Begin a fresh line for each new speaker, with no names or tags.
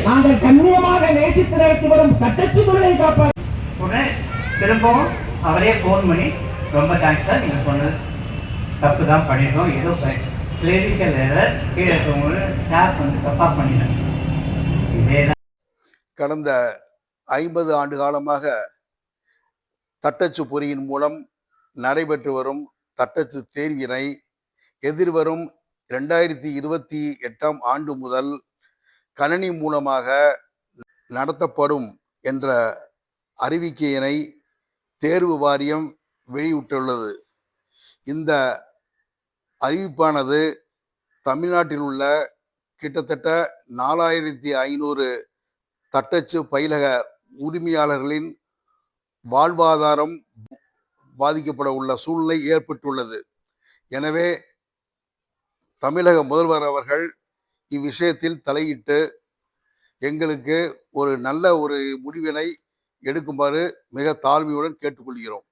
நாங்கள் கண்ணியமாக நேசித்து நடத்தி வரும் தட்டச்சு தொழிலை காப்பார்.
திரும்பவும் அவரே போன் பண்ணி ரொம்ப தேங்க்ஸ் சார், நீங்க சொன்னது தப்பு தான் பண்ணிடுறோம், ஏதோ கிளினிக்கல் கீழே இருக்கவங்க ஸ்டாஃப் தப்பா பண்ணிடுறேன். இதேதான்
கடந்த 50 ஆண்டு காலமாக தட்டச்சு பொறியின் மூலம் நடைபெற்று வரும் தட்டச்சு தேர்வினை எதிர்வரும் 2028ஆம் ஆண்டு முதல் கணினி மூலமாக நடத்தப்படும் என்ற அறிவிக்கையினை தேர்வு வாரியம் வெளியிட்டுள்ளது. இந்த அறிவிப்பானது தமிழ்நாட்டில் உள்ள கிட்டத்தட்ட 4500 தட்டச்சு பயிலக உரிமையாளர்களின் வாழ்வாதாரம் பாதிக்கப்பட உள்ள சூழ்நிலை ஏற்பட்டுள்ளது. எனவே தமிழக முதல்வர் அவர்கள் இவ்விஷயத்தில் தலையிட்டு எங்களுக்கு ஒரு நல்ல முடிவினை எடுக்குமாறு மிக தாழ்மையுடன் கேட்டுக்கொள்கிறோம்.